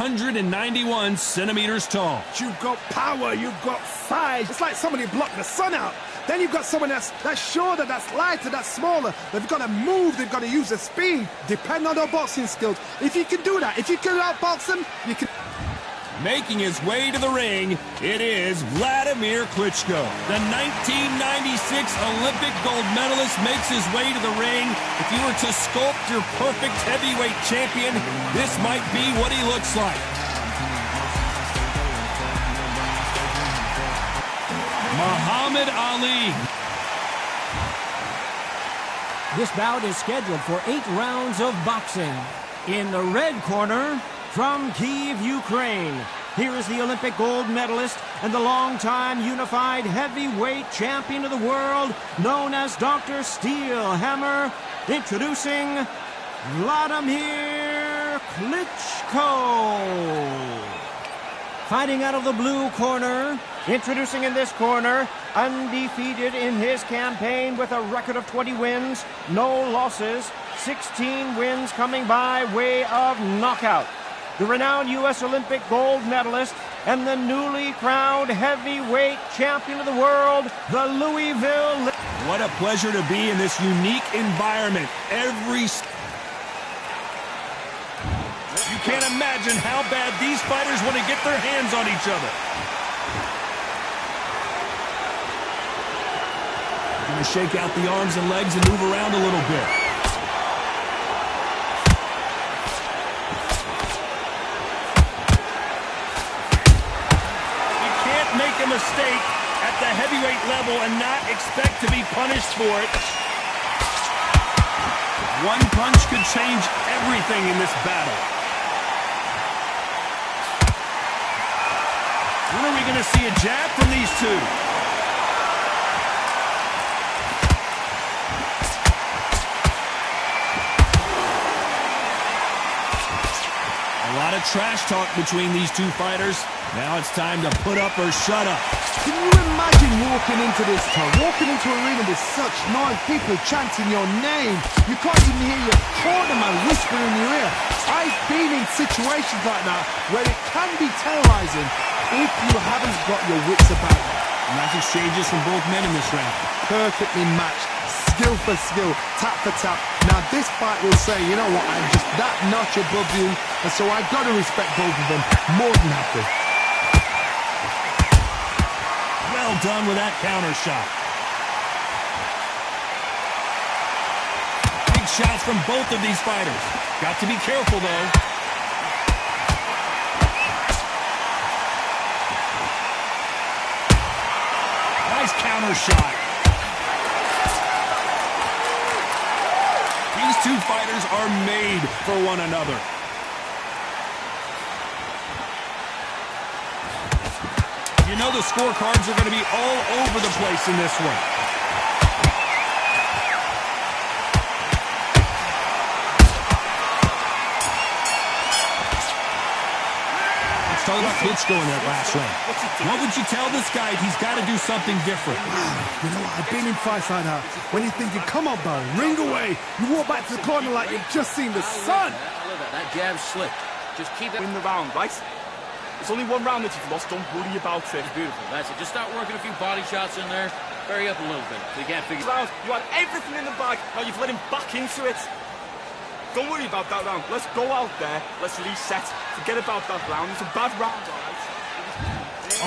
191 centimeters tall. You've got power, you've got size. It's like somebody blocked the sun out. Then you've got someone that's shorter, that's lighter, that's smaller. They've got to move, they've got to use their speed. Depend on their boxing skills. If you can do that, if you can outbox them, you can... Making his way to the ring, it is Vladimir Klitschko. The 1996 Olympic gold medalist makes his way to the ring. If you were to sculpt your perfect heavyweight champion, this might be what he looks like. Muhammad Ali. This bout is scheduled for 8 rounds of boxing. In the red corner, from Kyiv, Ukraine, here is the Olympic gold medalist and the longtime unified heavyweight champion of the world, known as Dr. Steel Hammer, introducing Vladimir Klitschko. Fighting out of the blue corner, introducing in this corner, undefeated in his campaign with a record of 20 wins, no losses, 16 wins coming by way of knockout. The renowned U.S. Olympic gold medalist and the newly crowned heavyweight champion of the world, the Louisville... What a pleasure to be in this unique environment. You can't imagine how bad these fighters want to get their hands on each other. Going to shake out the arms and legs and move around a little bit. Make a mistake at the heavyweight level and not expect to be punished for it. One punch could change everything in this battle. When are we going to see a jab from these two? A lot of trash talk between these two fighters. Now it's time to put up or shut up. Can you imagine walking into this town, walking into an arena with such noise, people chanting your name? You can't even hear your cornerman whispering in your ear. I've been in situations like that where it can be terrorizing if you haven't got your wits about you. Nice exchanges from both men in this round. Perfectly matched, skill for skill, tap for tap. Now this fight will say, you know what, I'm just that notch above you, and so I've got to respect both of them more than happy. Well done with that counter shot. Big shots from both of these fighters. Got to be careful, though. Nice counter shot. These two fighters are made for one another. You know the scorecards are going to be all over the place in this one. Let's talk about Klitschko in that last round. What would you tell this guy if he's got to do something different? You know what, I've been in fights like that. When you're thinking, come on, Barry, ring away. You walk back to the corner like you've just seen the sun. That jab's slick. Just keep it in the round, right? It's only one round that you've lost. Don't worry about it. Beautiful. That's it. Just start working a few body shots in there. Hurry up a little bit. So you can't figure round. You had everything in the bag. Now you've let him back into it. Don't worry about that round. Let's go out there. Let's reset. Forget about that round. It's a bad round, all right?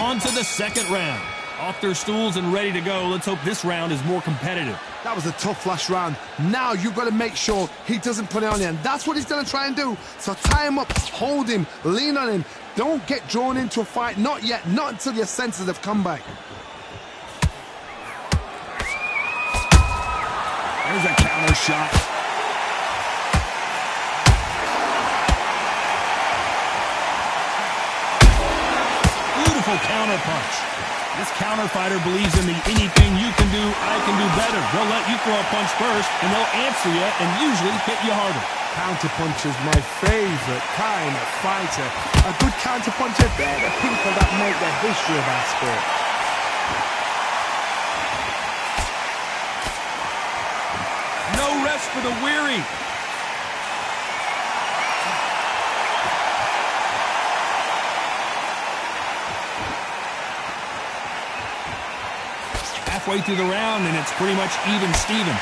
On to the second round. Off their stools and ready to go. Let's hope this round is more competitive. That was a tough last round. Now you've got to make sure he doesn't put it on you. And that's what he's going to try and do. So tie him up, hold him, lean on him. Don't get drawn into a fight. Not yet. Not until your senses have come back. There's a counter shot. Beautiful counter punch. This counter fighter believes in the anything you can do, I can do better. They'll let you throw a punch first, and they'll answer you and usually hit you harder. Counter punch is my favorite kind of fighter. A good counter puncher, they're the people that make the history of our sport. No rest for the weary. halfway through the round, and it's pretty much even Steven.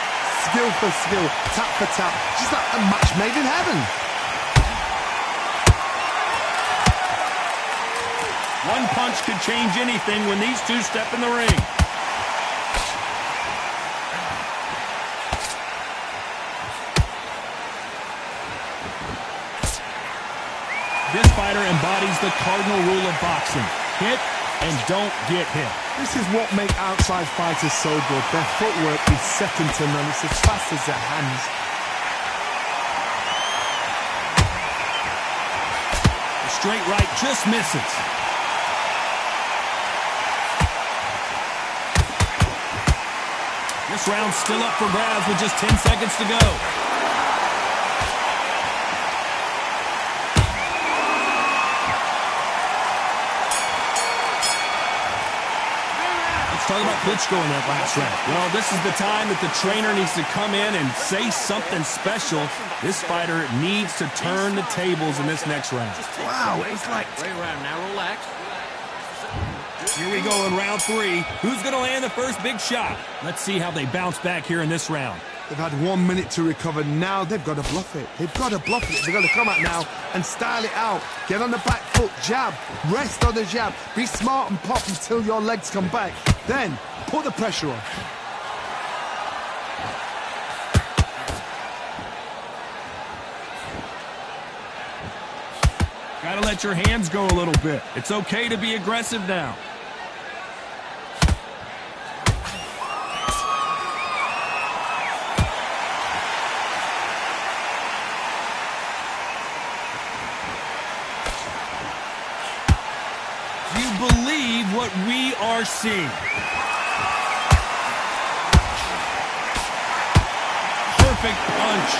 Skill for skill, tap for tap, just like a match made in heaven. One punch could change anything when these two step in the ring. This fighter embodies the cardinal rule of boxing. Hit and don't get hit. This is what makes outside fighters so good. Their footwork is second to none. It's as fast as their hands. The straight right just misses. This round's still up for grabs with just 10 seconds to go. Talk about Klitschko in that last round. Well, this is the time that the trainer needs to come in and say something special. This fighter needs to turn the tables in this next round. Wow, it's like... Great round. Now relax. Here we go in round 3. Who's going to land the first big shot? Let's see how they bounce back here in this round. They've had 1 minute to recover. Now they've got to bluff it. They've got to bluff it. They've got to come out now and style it out. Get on the back foot, jab, rest on the jab. Be smart and pop until your legs come back. Then put the pressure on. Gotta let your hands go a little bit. It's okay to be aggressive now. Believe what we are seeing. Perfect punch.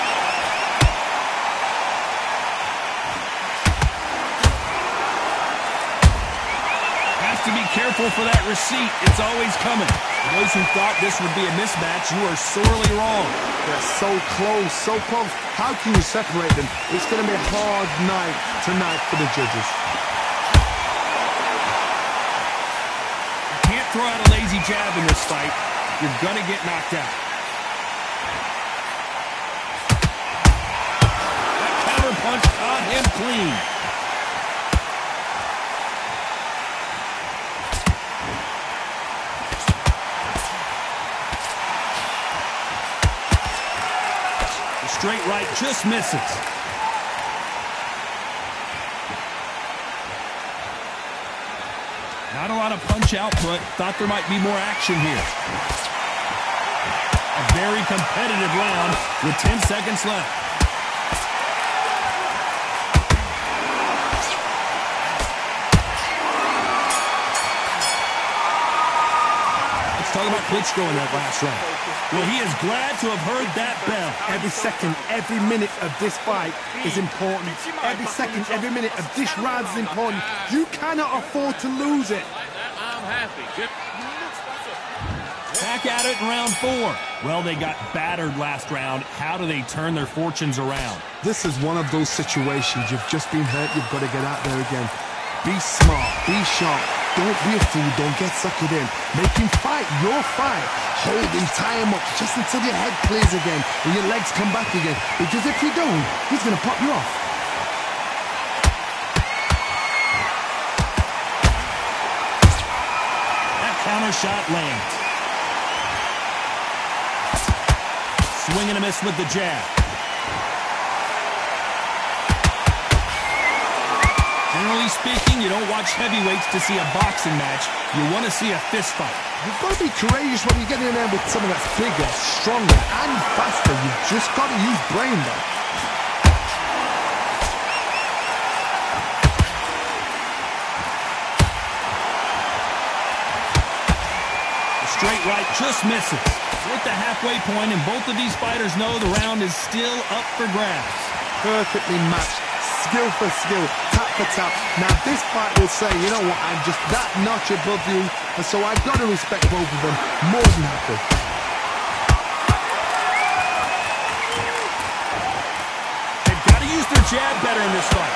Has to be careful for that receipt. It's always coming. For those who thought this would be a mismatch, you are sorely wrong. They're so close, so close. How can you separate them? It's going to be a hard night tonight for the judges. Throw out a lazy jab in this fight, you're gonna get knocked out. That counter punch caught him clean. The straight right just misses. Not a lot of punch output. Thought there might be more action here. A very competitive round with 10 seconds left. Let's talk about Klitschko in that last round. Well, he is glad to have heard that bell. Every second, every minute of this fight is important. Every second, every minute of this round is important. You cannot afford to lose it. I'm happy. Good. Back at it in round 4. Well, they got battered last round. How do they turn their fortunes around? This is one of those situations. You've just been hurt. You've got to get out there again. Be smart. Be sharp. Don't be a fool. Don't get suckered in. Make him fight your fight. Hold him, tie him up just until your head clears again and your legs come back again. Because if you don't, he's going to pop you off. That counter shot lands. Swing and a miss with the jab. Generally speaking, you don't watch heavyweights to see a boxing match. You want to see a fist fight. You've got to be courageous when you get in there with someone that's bigger, stronger, and faster. You've just got to use brain, though. The straight right just misses. We're at the halfway point, and both of these fighters know the round is still up for grabs. Perfectly matched. Skill for skill, tap for tap. Now this fight will say, you know what, I'm just that notch above you, and so I've got to respect both of them more than happy. They've got to use their jab better in this fight.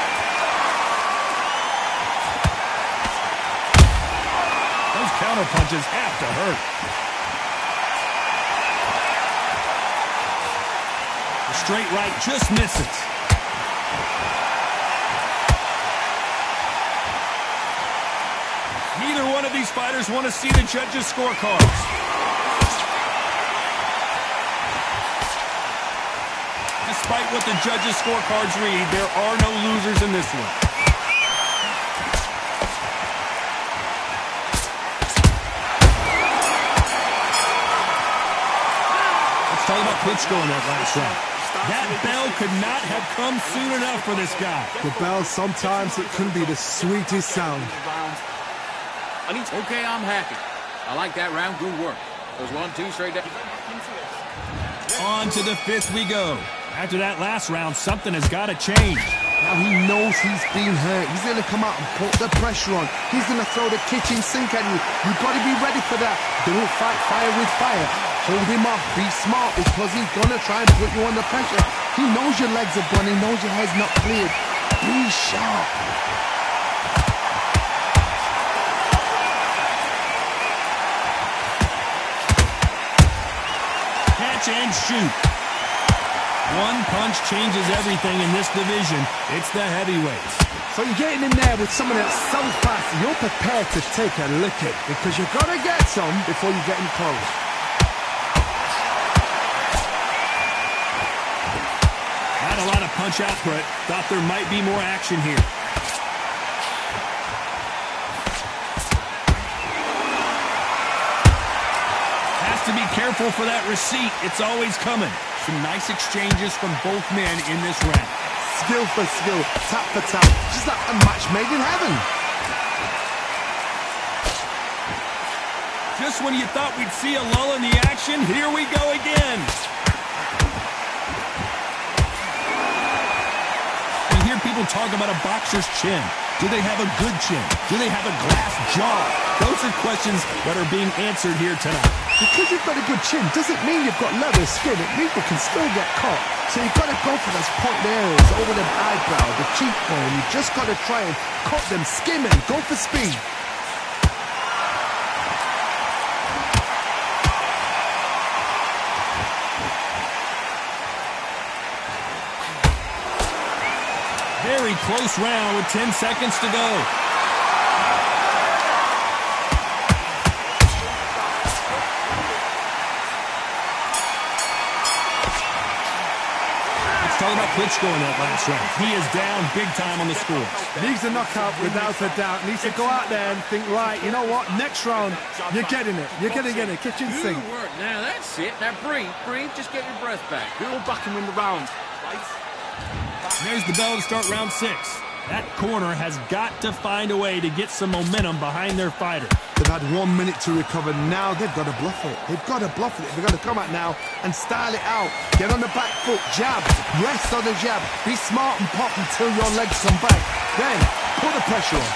Those counter punches have to hurt. Straight right just misses. Neither one of these fighters want to see the judges' scorecards. Despite what the judges' scorecards read, there are no losers in this one. Let's talk about Klitschko in that last round. That bell could not have come soon enough for this guy. The bell, sometimes it can be the sweetest sound. Okay, I'm happy. I like that round. Good work. Those 1-2 straight down. On to the fifth we go. After that last round, something has got to change. Now he knows he's been hurt. He's going to come out and put the pressure on. He's going to throw the kitchen sink at you. You've got to be ready for that. Don't fight fire with fire. Hold him off. Be smart because he's going to try and put you under pressure. He knows your legs are gone. He knows your head's not cleared. Be sharp. Catch and shoot. One punch changes everything in this division. It's the heavyweights. So you're getting in there with someone that's so fast, you're prepared to take a licking because you've got to get some before you get in close. Not a lot of punch output. Thought there might be more action here. Has to be careful for that receipt. It's always coming. Some nice exchanges from both men in this round. Skill for skill, tap for tap, just like a match made in heaven. Just when you thought we'd see a lull in the action, here we go again. You hear people talk about a boxer's chin. Do they have a good chin? Do they have a glass jaw? Those are questions that are being answered here tonight. Because you've got a good chin doesn't mean you've got leather skin. It means you can still get caught. So you've got to go for those point areas over the eyebrow, the cheekbone. You've just got to try and cut them, skim and go for speed. Very close round with 10 seconds to go. Talk about Klitschko in that last round. He is down big time on the score. Needs a knockout without a doubt. Needs to go out there and think, right, you know what, next round, you're getting it. You're going to get it. Kitchen sink. Good work. Now, that's it. Now, breathe. Just get your breath back. We'll back and win the round. Right? There's the bell to start round 6. That corner has got to find a way to get some momentum behind their fighter. They've had 1 minute to recover. Now they've got to bluff it. They've got to bluff it. They've got to come out now and style it out. Get on the back foot, jab, rest on the jab. Be smart and pop until your legs come back. Then put the pressure on.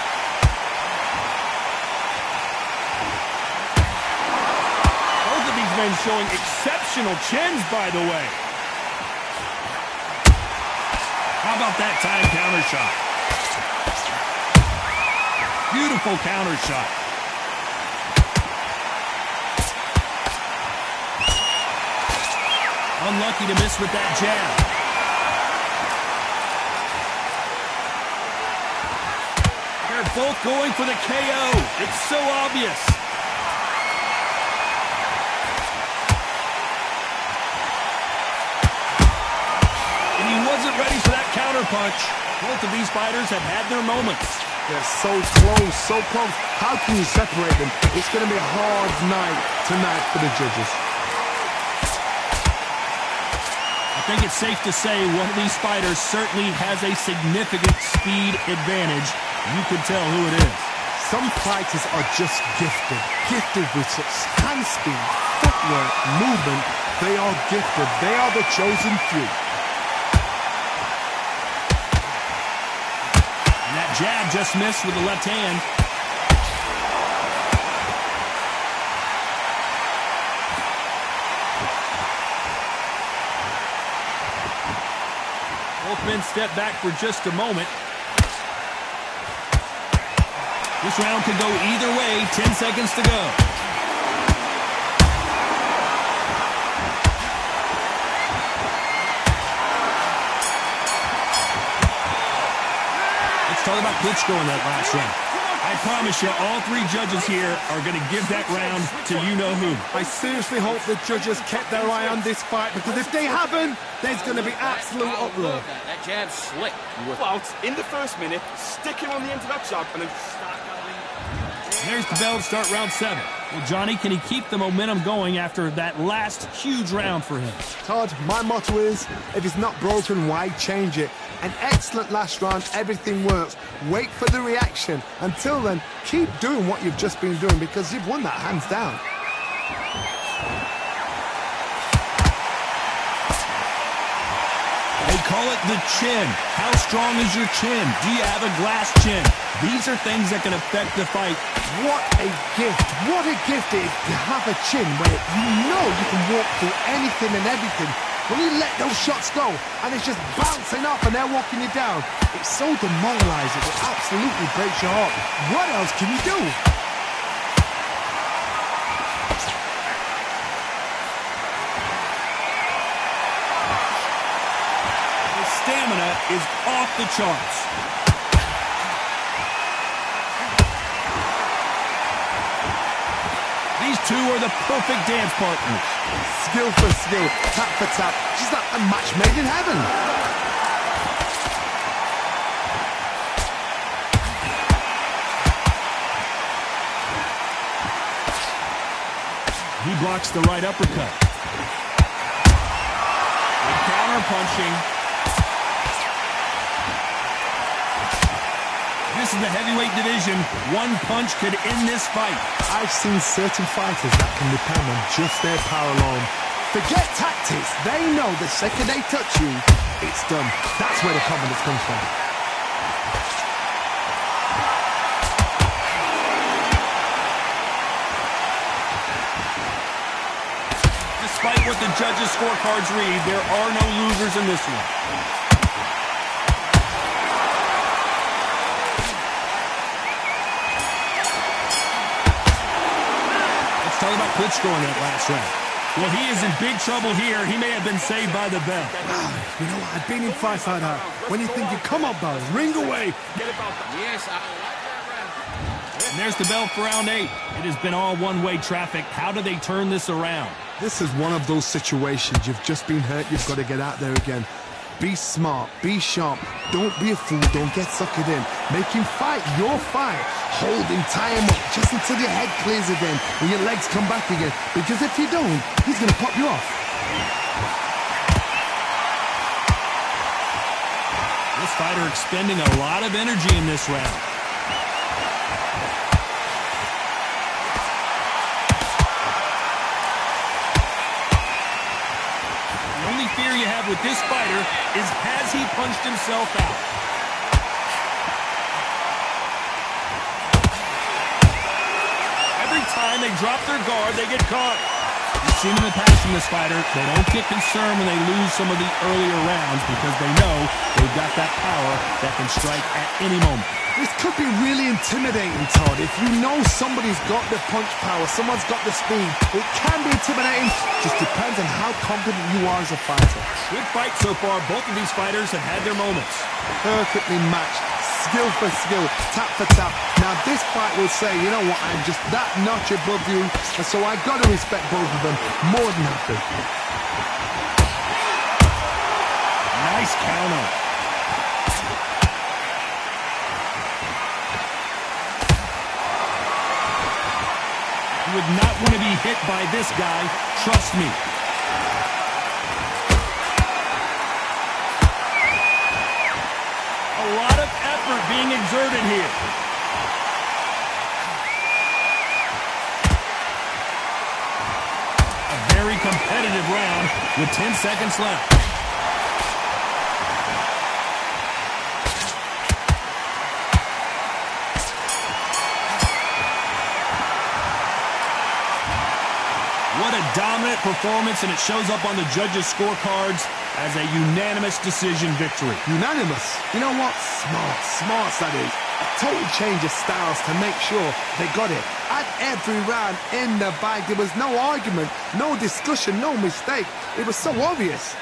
Both of these men showing exceptional chins, by the way. How about that time counter shot? Beautiful counter shot. Unlucky to miss with that jab. They're both going for the KO. It's so obvious. And he wasn't ready for that counter punch. Both of these fighters have had their moments. They're so close, so close. How can you separate them? It's going to be a hard night tonight for the judges. I think it's safe to say one of these fighters certainly has a significant speed advantage. You can tell who it is. Some fighters are just gifted with such hand speed, footwork, movement. They are gifted. They are the chosen few. And that jab just missed with the left hand. Both men step back for just a moment. This round could go either way. 10 seconds to go. talk about Klitschko in that last round. I promise you, all three judges here are going to give that round to you-know-who. I seriously hope the judges kept their eye on this fight, because if they haven't, there's going to be absolute uproar. That jab's slick. Out in the first minute, stick him on the end of that jab, and then start that ring. There's the bell to start round 7. Well, Johnny, can he keep the momentum going after that last huge round for him? Todd, my motto is, if it's not broken, why change it? An excellent last round, everything works. Wait for the reaction. Until then, keep doing what you've just been doing, because you've won that hands down. They call it the chin. How strong is your chin? Do you have a glass chin? These are things that can affect the fight. What a gift. What a gift it is to have a chin where you know you can walk through anything and everything. When you let those shots go and it's just bouncing up and they're walking you down, it's so demoralizing. It absolutely breaks your heart. What else can you do? The stamina is off the charts. These two are the perfect dance partners. Skill for skill, tap for tap, just like a match made in heaven. He blocks the right uppercut. And counter punching. This is the heavyweight division. One punch could end this fight. I've seen certain fighters that can depend on just their power alone. Forget tactics. They know the second they touch you, it's done. That's where the confidence comes from. Despite what the judges' scorecards read, there are no losers in this one. Talk about Klitschko in that last round. Well, he is in big trouble here. He may have been saved by the bell. You know what? I've been in fights like that. When you think you come on, bell, ring away. Yes, I like that round. And there's the bell for round 8. It has been all one-way traffic. How do they turn this around? This is one of those situations. You've just been hurt. You've got to get out there again. Be smart. Be sharp. Don't be a fool. Don't get suckered in. Make him fight your fight. Hold him, tie him up, just until your head clears again and your legs come back again. Because if you don't, he's going to pop you off. This fighter expending a lot of energy in this round. The only fear you have with this fighter is, has he punched himself out? Time they drop their guard, they get caught. You've seen in the past from this fighter, they don't get concerned when they lose some of the earlier rounds because they know they've got that power that can strike at any moment. This could be really intimidating, Todd. If you know somebody's got the punch power, someone's got the speed, it can be intimidating. Just depends on how confident you are as a fighter. Good fight so far. Both of these fighters have had their moments. Perfectly matched. Skill for skill, tap for tap. Now this fight will say, you know what, I'm just that notch above you, and so I got to respect both of them more than happy. Nice counter. You would not want to be hit by this guy, trust me. A lot of effort being exerted here. A very competitive round with 10 seconds left. What a dominant performance, and it shows up on the judges' scorecards as a unanimous decision victory. Unanimous? You know what? Smart that is. A total change of styles to make sure they got it. At every round in the bag, there was no argument, no discussion, no mistake. It was so obvious.